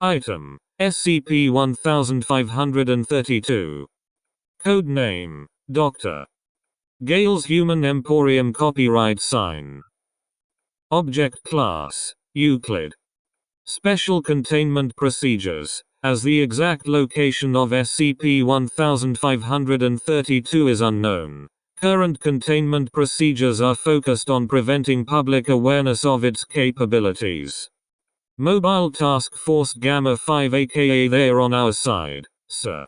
Item: SCP-1532. Code name: Dr. Gale's Human Emporium. Copyright sign. Object Class: Euclid. Special Containment Procedures. As the exact location of SCP-1532 is unknown, current containment procedures are focused on preventing public awareness of its capabilities. Mobile Task Force Gamma 5, aka They're on Our Side, Sir,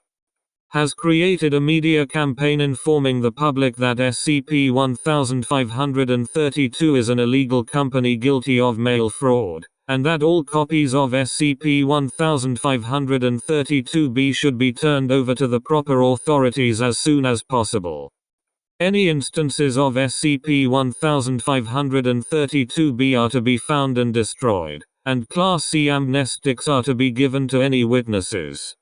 has created a media campaign informing the public that SCP-1532 is an illegal company guilty of mail fraud, and that all copies of SCP-1532-B should be turned over to the proper authorities as soon as possible. Any instances of SCP-1532-B are to be found and destroyed, and Class C amnestics are to be given to any witnesses.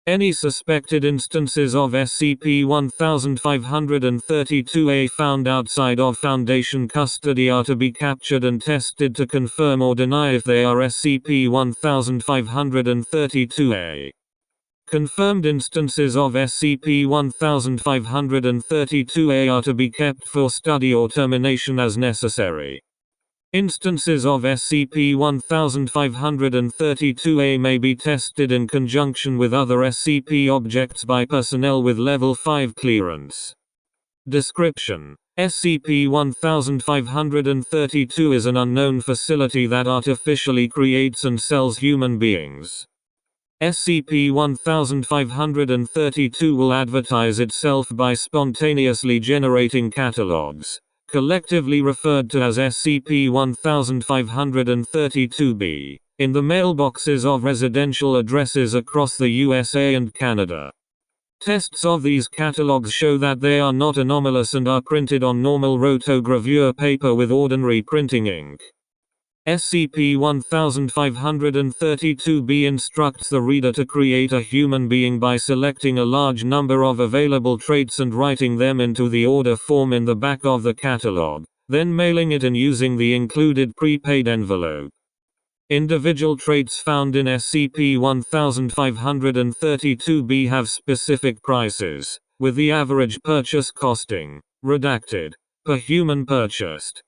Any suspected instances of SCP-1532-A found outside of Foundation custody are to be captured and tested to confirm or deny if they are SCP-1532-A. Confirmed instances of SCP-1532-A are to be kept for study or termination as necessary. Instances of SCP-1532-A may be tested in conjunction with other SCP objects by personnel with Level 5 clearance. Description: SCP-1532 is an unknown facility that artificially creates and sells human beings. SCP-1532 will advertise itself by spontaneously generating catalogs, collectively referred to as SCP-1532-B, in the mailboxes of residential addresses across the USA and Canada. Tests of these catalogs show that they are not anomalous and are printed on normal rotogravure paper with ordinary printing ink. SCP-1532-B instructs the reader to create a human being by selecting a large number of available traits and writing them into the order form in the back of the catalog, then mailing it in using the included prepaid envelope. Individual traits found in SCP-1532-B have specific prices, with the average purchase costing, redacted, per human purchased.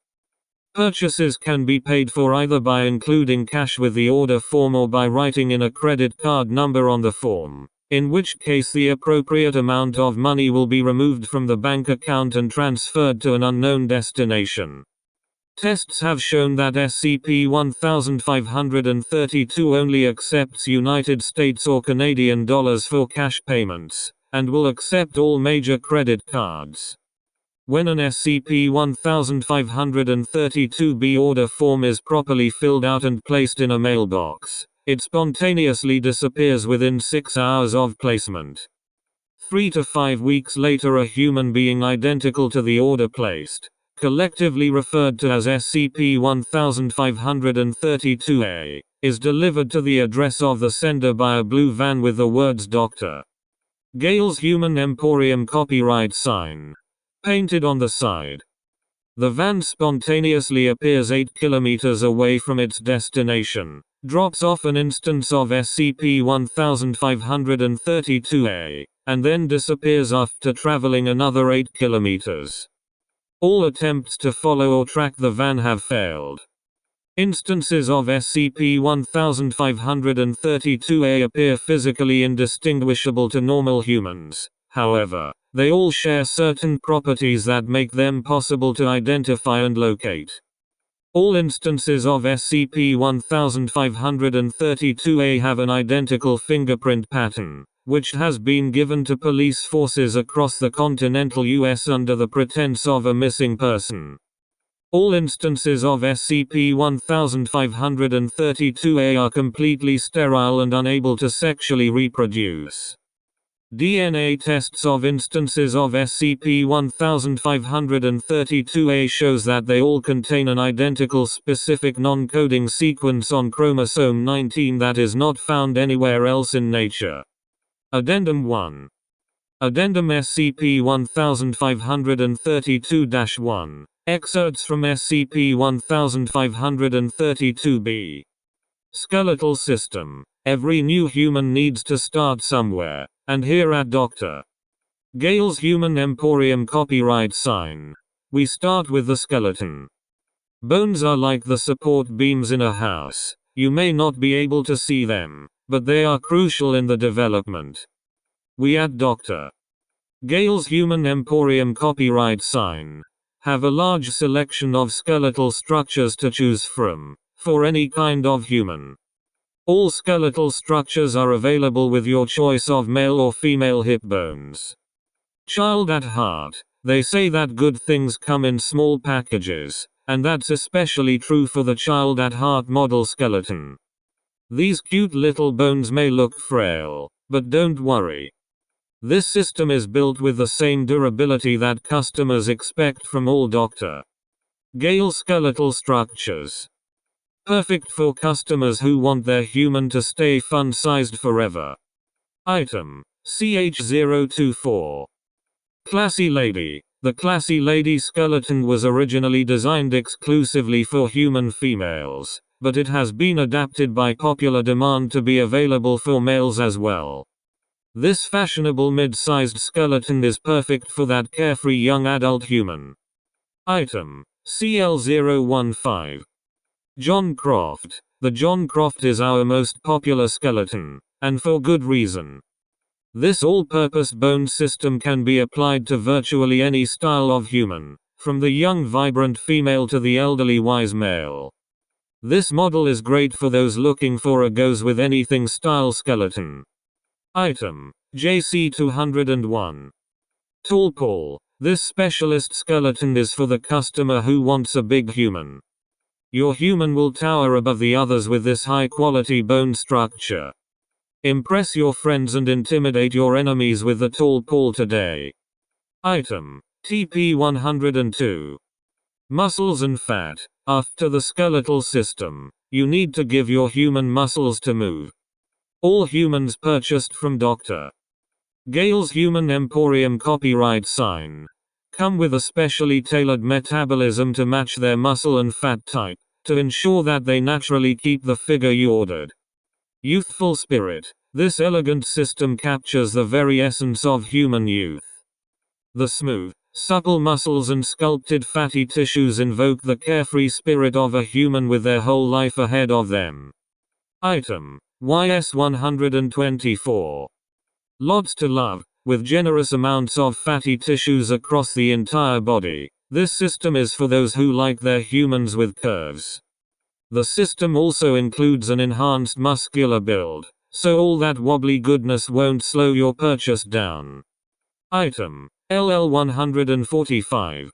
Purchases can be paid for either by including cash with the order form or by writing in a credit card number on the form, in which case the appropriate amount of money will be removed from the bank account and transferred to an unknown destination. Tests have shown that SCP-1532 only accepts United States or Canadian dollars for cash payments, and will accept all major credit cards. When an SCP-1532-B order form is properly filled out and placed in a mailbox, it spontaneously disappears within 6 hours of placement. 3 to 5 weeks later, a human being identical to the order placed, collectively referred to as SCP-1532-A, is delivered to the address of the sender by a blue van with the words Dr. Gale's Human Emporium copyright sign painted on the side. The van spontaneously appears 8 kilometers away from its destination, drops off an instance of SCP-1532-A, and then disappears after traveling another 8 kilometers. All attempts to follow or track the van have failed. Instances of SCP-1532-A appear physically indistinguishable to normal humans. However, they all share certain properties that make them possible to identify and locate. All instances of SCP-1532-A have an identical fingerprint pattern, which has been given to police forces across the continental US under the pretense of a missing person. All instances of SCP-1532-A are completely sterile and unable to sexually reproduce. DNA tests of instances of SCP-1532-A shows that they all contain an identical specific non-coding sequence on chromosome 19 that is not found anywhere else in nature. Addendum 1. Addendum SCP-1532-1. Excerpts from SCP-1532-B. Skeletal System. Every new human needs to start somewhere, and here at Dr. Gale's Human Emporium copyright sign, we start with the skeleton. Bones are like the support beams in a house. You may not be able to see them, but they are crucial in the development. We at Dr. Gale's Human Emporium copyright sign have a large selection of skeletal structures to choose from, for any kind of human. All skeletal structures are available with your choice of male or female hip bones. Child at heart, they say that good things come in small packages, and that's especially true for the child at heart model skeleton. These cute little bones may look frail, but don't worry. This system is built with the same durability that customers expect from all Dr. Gale skeletal structures. Perfect for customers who want their human to stay fun-sized forever. Item CH024. Classy Lady. The Classy Lady skeleton was originally designed exclusively for human females, but it has been adapted by popular demand to be available for males as well. This fashionable mid-sized skeleton is perfect for that carefree young adult human. Item CL015. John Croft. The John Croft is our most popular skeleton, and for good reason. This all-purpose bone system can be applied to virtually any style of human, from the young vibrant female to the elderly wise male. This model is great for those looking for a goes with anything style skeleton. Item JC201. Tall Paul. This specialist skeleton is for the customer who wants a big human. Your human will tower above the others with this high-quality bone structure. Impress your friends and intimidate your enemies with the Tall Paul today. Item TP102. Muscles and fat. After the skeletal system, you need to give your human muscles to move. All humans purchased from Dr. Gale's Human Emporium copyright sign come with a specially tailored metabolism to match their muscle and fat type, to ensure that they naturally keep the figure you ordered. Youthful spirit. This elegant system captures the very essence of human youth. The smooth, supple muscles and sculpted fatty tissues invoke the carefree spirit of a human with their whole life ahead of them. Item YS124. Lots to love. With generous amounts of fatty tissues across the entire body, this system is for those who like their humans with curves. The system also includes an enhanced muscular build, so all that wobbly goodness won't slow your purchase down. Item LL145.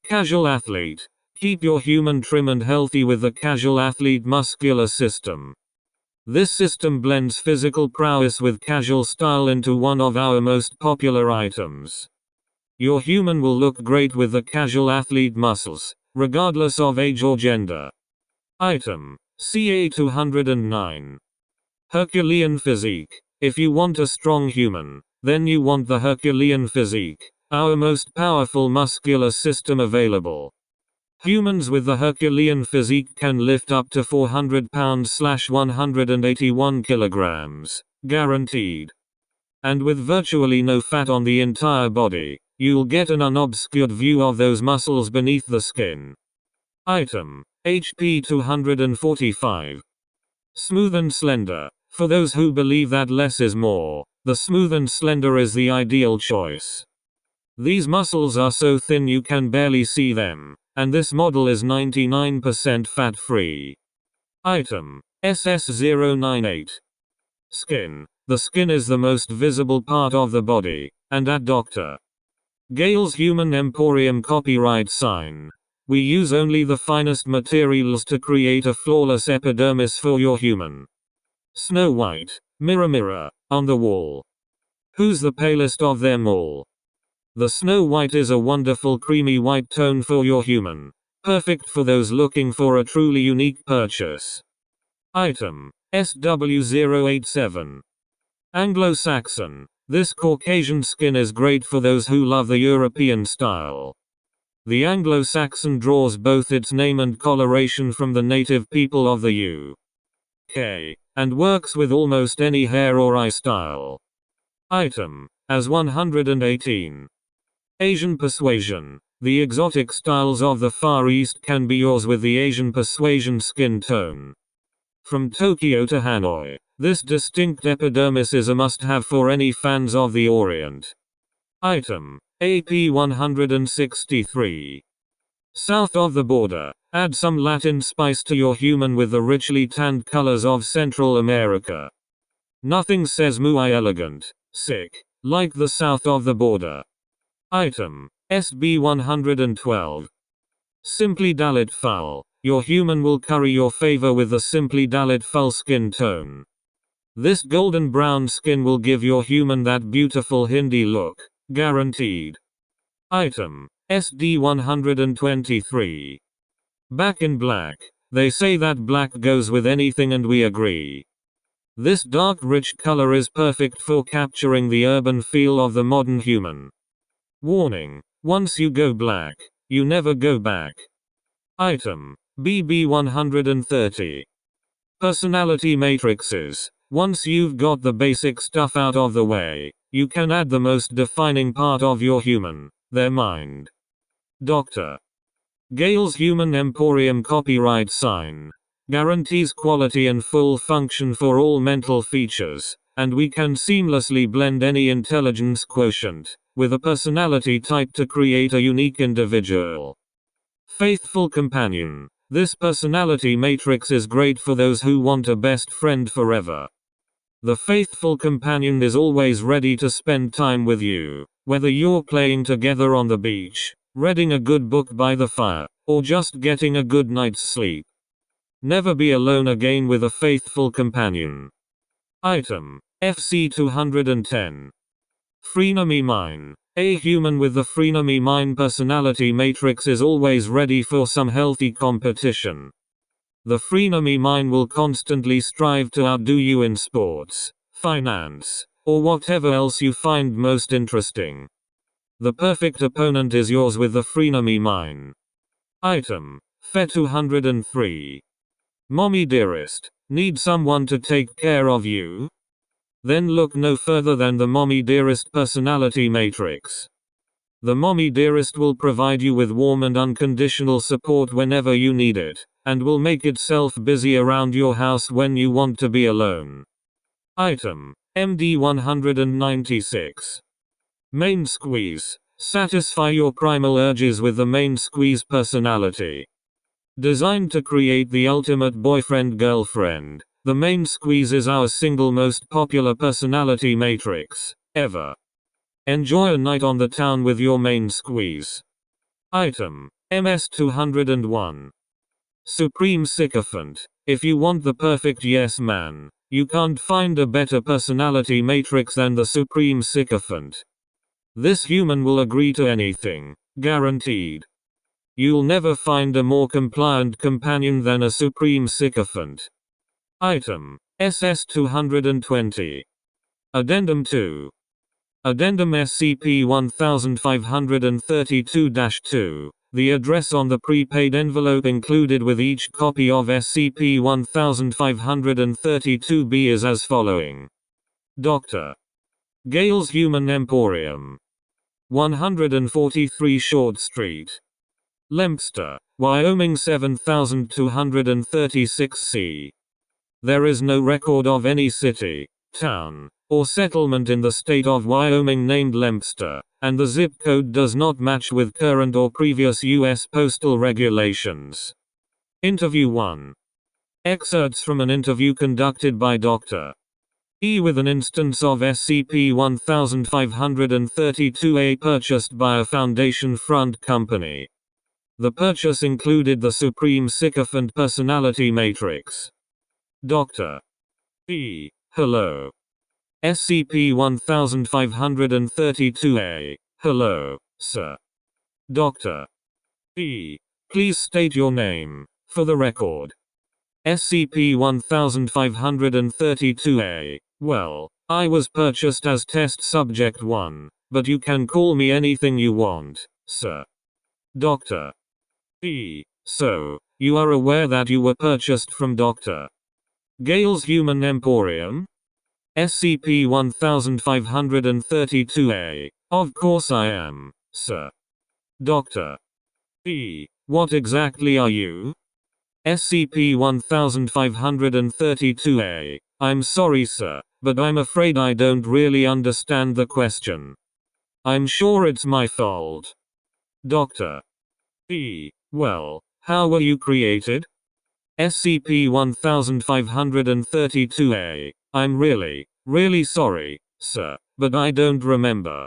Casual athlete. Keep your human trim and healthy with the casual athlete muscular system. This system blends physical prowess with casual style into one of our most popular items. Your human will look great with the casual athlete muscles, regardless of age or gender. Item CA209. Herculean physique. If you want a strong human, then you want the Herculean physique, our most powerful muscular system available. Humans with the Herculean physique can lift up to 400 pounds/181 kilograms, guaranteed. And with virtually no fat on the entire body, you'll get an unobscured view of those muscles beneath the skin. Item HP245. Smooth and slender. For those who believe that less is more, the smooth and slender is the ideal choice. These muscles are so thin you can barely see them, and this model is 99% fat-free. Item SS098. Skin. The skin is the most visible part of the body, and at Dr. Gale's Human Emporium copyright sign, we use only the finest materials to create a flawless epidermis for your human. Snow White. Mirror mirror, on the wall. Who's the palest of them all? The Snow White is a wonderful creamy white tone for your human, perfect for those looking for a truly unique purchase. Item SW087. Anglo-Saxon. This Caucasian skin is great for those who love the European style. The Anglo-Saxon draws both its name and coloration from the native people of the UK. and works with almost any hair or eye style. Item. As 118. Asian Persuasion. The exotic styles of the Far East can be yours with the Asian Persuasion skin tone. From Tokyo to Hanoi, this distinct epidermis is a must-have for any fans of the Orient. Item. AP 163. South of the border, add some Latin spice to your human with the richly tanned colors of Central America. Nothing says muy elegant, sick, like the south of the border. Item. SB 112. Simply Dalit Full. Your human will curry your favor with the Simply Dalit Full skin tone. This golden brown skin will give your human that beautiful Hindi look, guaranteed. Item. SD 123. Back in black. They say that black goes with anything and we agree. This dark rich color is perfect for capturing the urban feel of the modern human. Warning. Once you go black, you never go back. Item. BB 130. Personality matrices. Once you've got the basic stuff out of the way, you can add the most defining part of your human, their mind. Dr. Gale's Human Emporium copyright sign guarantees quality and full function for all mental features, and we can seamlessly blend any intelligence quotient with a personality type to create a unique individual. Faithful companion. This personality matrix is great for those who want a best friend forever. The faithful companion is always ready to spend time with you, whether you're playing together on the beach, reading a good book by the fire, or just getting a good night's sleep. Never be alone again with a faithful companion. Item. FC 210. Frenemy Mine. A human with the Frenemy Mine personality matrix is always ready for some healthy competition. The Frenemy Mine will constantly strive to outdo you in sports, finance, or whatever else you find most interesting. The perfect opponent is yours with the Frenemy Mine. Item. Fe 203. Mommy dearest, need someone to take care of you? Then look no further than the Mommy Dearest personality matrix. The Mommy Dearest will provide you with warm and unconditional support whenever you need it, and will make itself busy around your house when you want to be alone. Item. MD 196. Main Squeeze. Satisfy your primal urges with the Main Squeeze personality. Designed to create the ultimate boyfriend-girlfriend, the Main Squeeze is our single most popular personality matrix ever. Enjoy a night on the town with your Main Squeeze. Item. MS 201. Supreme Sycophant. If you want the perfect yes man, you can't find a better personality matrix than the Supreme Sycophant. This human will agree to anything, guaranteed. You'll never find a more compliant companion than a Supreme Sycophant. Item. SS 220. Addendum 2. Addendum SCP 1532-2. The address on the prepaid envelope included with each copy of SCP 1532-B is as following. Dr. Gale's Human Emporium. 143 Short Street. Lempster, Wyoming 7236 C. There is no record of any city, town, or settlement in the state of Wyoming named Lempster, and the zip code does not match with current or previous U.S. postal regulations. Interview 1. Excerpts from an interview conducted by Dr. E with an instance of SCP-1532-A purchased by a Foundation Front company. The purchase included the Supreme Sycophant personality matrix. Dr. E. Hello. SCP-1532-A. Hello, sir. Dr. E. Please state your name, for the record. SCP-1532-A. Well, I was purchased as test subject 1, but you can call me anything you want, sir. Dr. E. So, you are aware that you were purchased from Dr. Gale's Human Emporium? SCP-1532-A. Of course I am, sir. Dr. E. What exactly are you? SCP-1532-A. I'm sorry, sir, but I'm afraid I don't really understand the question. I'm sure it's my fault. Dr. E. Well, how were you created? SCP-1532-A. I'm really sorry, sir, but I don't remember.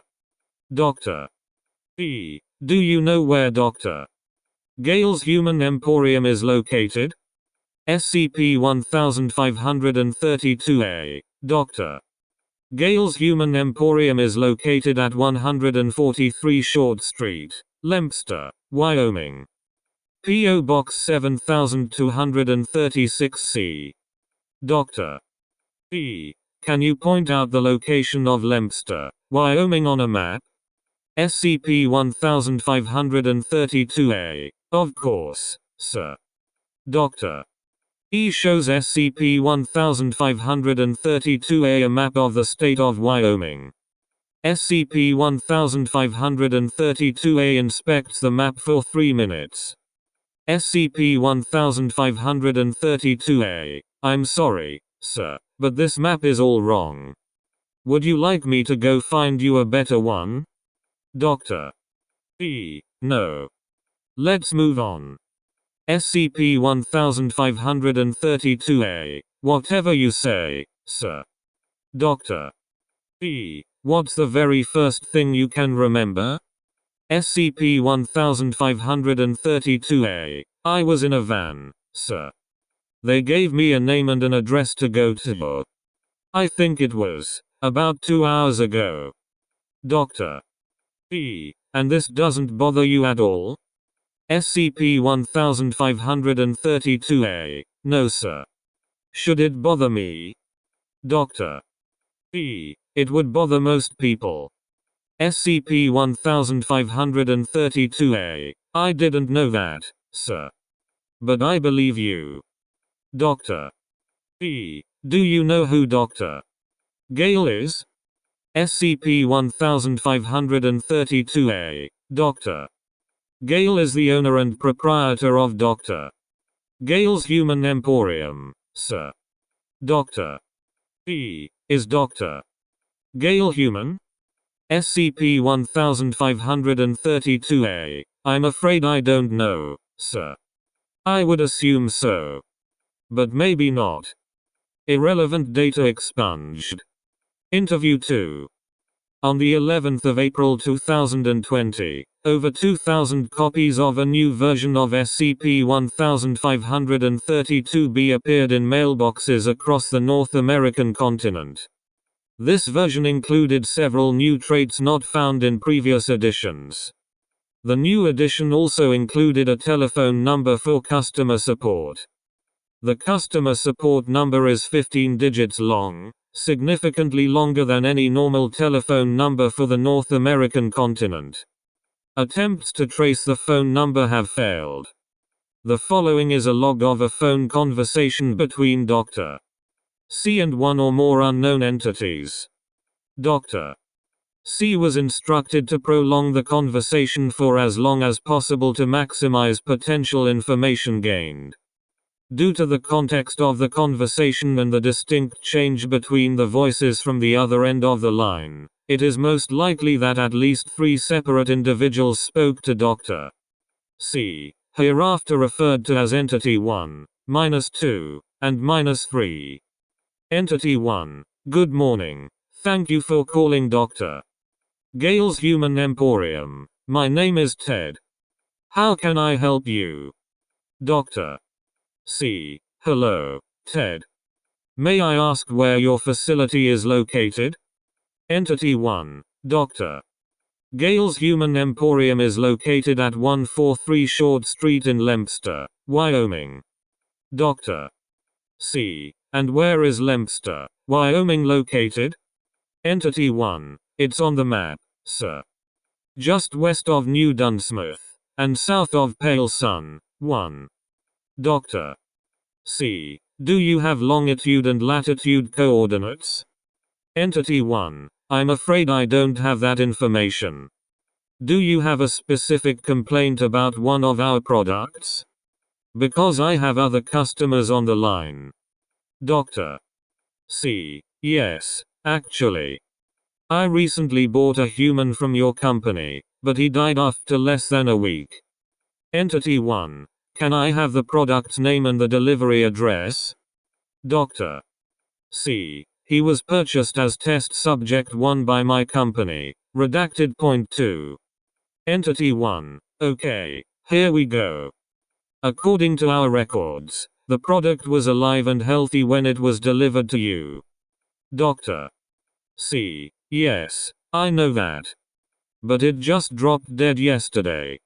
Dr. E. Do you know where Dr. Gale's Human Emporium is located? SCP-1532-A. Dr. Gale's Human Emporium is located at 143 Short Street, Lempster, Wyoming. P.O. Box 7236C. Dr. E. Can you point out the location of Lempster, Wyoming on a map? SCP-1532-A. Of course, sir. Dr. E shows SCP-1532-A a map of the state of Wyoming. SCP-1532-A inspects the map for 3 minutes. SCP-1532-A. I'm sorry, sir, but this map is all wrong. Would you like me to go find you a better one? Dr. E. No. Let's move on. SCP-1532-A. Whatever you say, sir. Dr. E. What's the very first thing you can remember? SCP-1532-A. I was in a van, sir. They gave me a name and an address to go to. I think it was about 2 hours ago. Dr. E. And this doesn't bother you at all? SCP-1532-A. No, sir. Should it bother me? Dr. E. It would bother most people. SCP-1532-A. I didn't know that, sir. But I believe you. Dr. E. Do you know who Dr. Gale is? SCP-1532-A. Dr. Gale is the owner and proprietor of Dr. Gale's Human Emporium, sir. Dr. E. Is Dr. Gale human? SCP-1532-A. I'm afraid I don't know, sir. I would assume so. But maybe not. Irrelevant data expunged. Interview 2. On the 11th of April 2020, over 2,000 copies of a new version of SCP-1532-B appeared in mailboxes across the North American continent. This version included several new traits not found in previous editions. The new edition also included a telephone number for customer support. The customer support number is 15 digits long, significantly longer than any normal telephone number for the North American continent. Attempts to trace the phone number have failed. The following is a log of a phone conversation between Dr. C and one or more unknown entities. Dr. C was instructed to prolong the conversation for as long as possible to maximize potential information gained. Due to the context of the conversation and the distinct change between the voices from the other end of the line, it is most likely that at least 3 separate individuals spoke to Dr. C, hereafter referred to as Entity 1, -2, and -3. Entity 1. Good morning. Thank you for calling Dr. Gale's Human Emporium. My name is Ted. How can I help you? Dr. C. Hello, Ted. May I ask where your facility is located? Entity 1. Dr. Gale's Human Emporium is located at 143 Short Street in Lempster, Wyoming. Dr. C. And where is Lempster, Wyoming located? Entity 1. It's on the map, sir. Just west of New Dunsmouth, and south of Pale Sun, 1. Dr. C. Do you have longitude and latitude coordinates? Entity 1. I'm afraid I don't have that information. Do you have a specific complaint about one of our products? Because I have other customers on the line. Doctor C. Yes, actually. I recently bought a human from your company, but he died after less than a week. Entity 1. Can I have the product's name and the delivery address? Doctor C. He was purchased as test subject 1 by my company. Redacted point 2. Entity 1. Okay, here we go. According to our records, the product was alive and healthy when it was delivered to you. Doctor C. Yes, I know that. But it just dropped dead yesterday.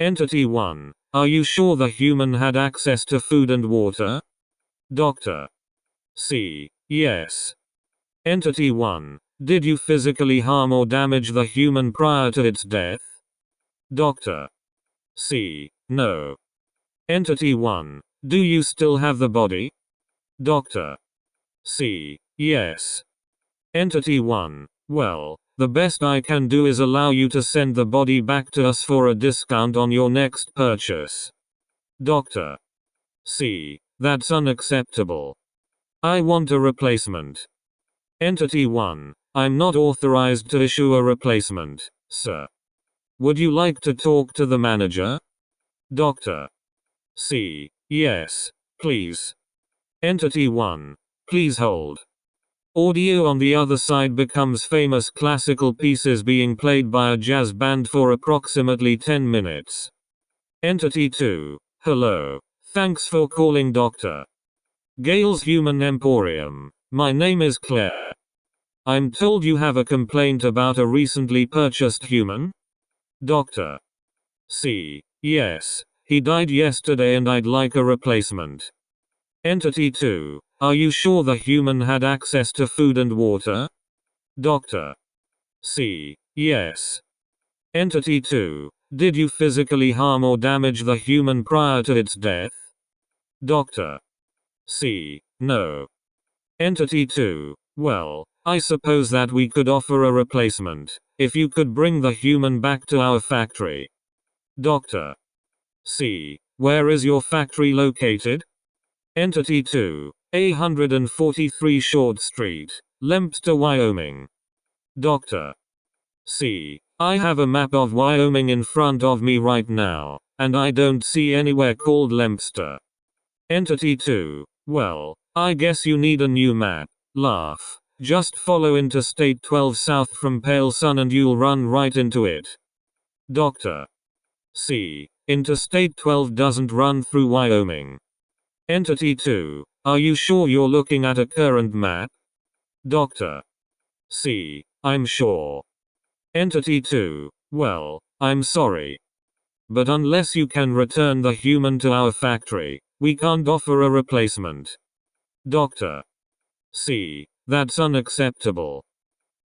Entity 1. Are you sure the human had access to food and water? Doctor C. Yes. Entity 1. Did you physically harm or damage the human prior to its death? Doctor C. No. Entity 1. Do you still have the body? Doctor C. Yes. Entity 1. Well, the best I can do is allow you to send the body back to us for a discount on your next purchase. Doctor C. That's unacceptable. I want a replacement. Entity 1. I'm not authorized to issue a replacement, sir. Would you like to talk to the manager? Doctor C. Yes, please. Entity 1. Please hold. Audio on the other side becomes famous classical pieces being played by a jazz band for approximately 10 minutes. Entity 2. Hello. Thanks for calling Dr. Gale's Human Emporium. My name is Claire. I'm told you have a complaint about a recently purchased human? Doctor C. Yes. He died yesterday and I'd like a replacement. Entity 2. Are you sure the human had access to food and water? Doctor C. Yes. Entity 2. Did you physically harm or damage the human prior to its death? Doctor C. No. Entity 2. Well, I suppose that we could offer a replacement, if you could bring the human back to our factory. Doctor C. Where is your factory located? Entity 2. 143 Short Street, Lempster, Wyoming. Doctor C. I have a map of Wyoming in front of me right now, and I don't see anywhere called Lempster. Entity 2. Well, I guess you need a new map. Laugh. Just follow Interstate 12 south from Pale Sun and you'll run right into it. Doctor C. Interstate 12 doesn't run through Wyoming. Entity 2. Are you sure you're looking at a current map? Doctor C. I'm sure. Entity 2. Well, I'm sorry. But unless you can return the human to our factory, we can't offer a replacement. Doctor C. That's unacceptable.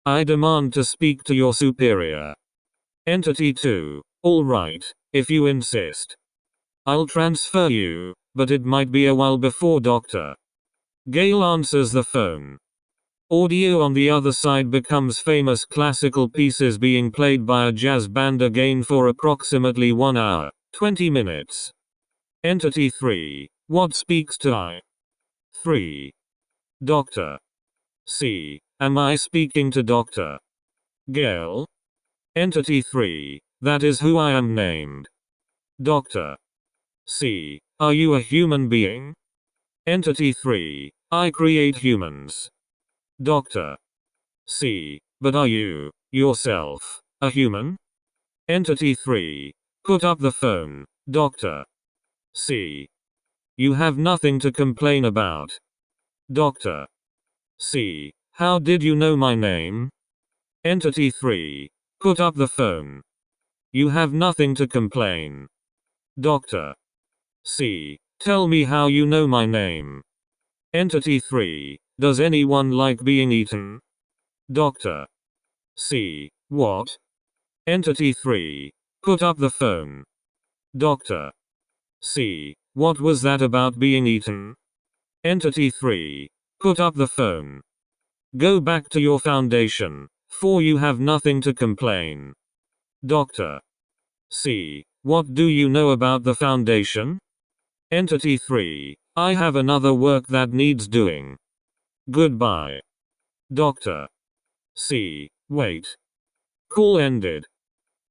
I demand to speak to your superior. Entity 2. All right, if you insist. I'll transfer you, but it might be a while before Dr. Gale answers the phone. Audio on the other side becomes famous classical pieces being played by a jazz band again for approximately 1 hour, 20 minutes. Entity 3. What speaks to I? 3. Doctor C. Am I speaking to Dr. Gale? Entity 3. That is who I am named. Doctor C. Are you a human being? Entity 3. I create humans. Doctor C. But are you, yourself, a human? Entity 3. Put up the phone, Doctor C. You have nothing to complain about. Doctor C. How did you know my name? Entity 3. Put up the phone. You have nothing to complain. Doctor C. Tell me how you know my name. Entity 3. Does anyone like being eaten? Doctor C. What? Entity 3. Put up the phone. Doctor C. What was that about being eaten? Entity 3. Put up the phone. Go back to your foundation, for you have nothing to complain. Doctor C. What do you know about the foundation? Entity 3. I have another work that needs doing. Goodbye. Doctor C. Wait. Call ended.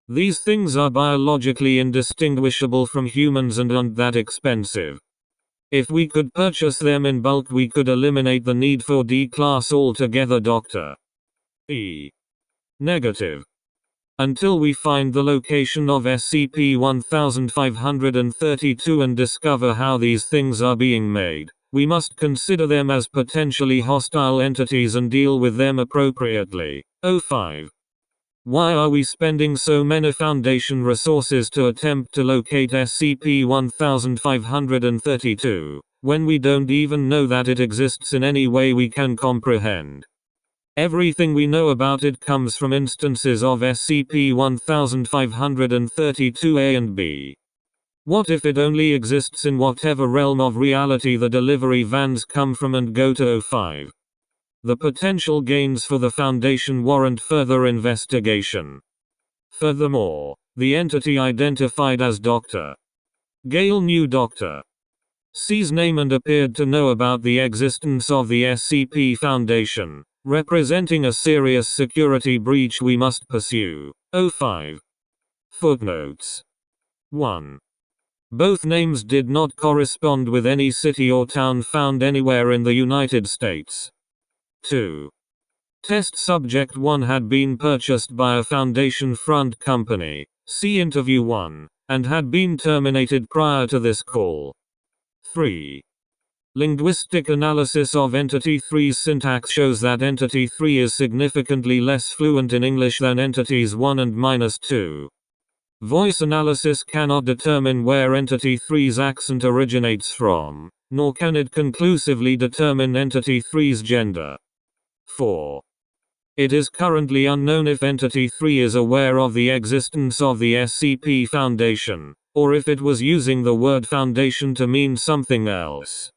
These things are biologically indistinguishable from humans and aren't that expensive. If we could purchase them in bulk, we could eliminate the need for D-class altogether. Doctor E. Negative. Until we find the location of SCP-1532 and discover how these things are being made, we must consider them as potentially hostile entities and deal with them appropriately. 05. Why are we spending so many Foundation resources to attempt to locate SCP-1532, when we don't even know that it exists in any way we can comprehend? Everything we know about it comes from instances of SCP-1532-A and B. What if it only exists in whatever realm of reality the delivery vans come from and go to? 05. The potential gains for the Foundation warrant further investigation. Furthermore, the entity identified as Dr. Gale knew Dr. C's name and appeared to know about the existence of the SCP Foundation, representing a serious security breach we must pursue. 05. Footnotes. 1. Both names did not correspond with any city or town found anywhere in the United States. 2. Test Subject 1 had been purchased by a Foundation front company, see Interview 1, and had been terminated prior to this call. 3. Linguistic analysis of Entity 3's syntax shows that Entity 3 is significantly less fluent in English than Entities 1 and -2. Voice analysis cannot determine where Entity 3's accent originates from, nor can it conclusively determine Entity 3's gender. 4. It is currently unknown if Entity 3 is aware of the existence of the SCP Foundation, or if it was using the word Foundation to mean something else.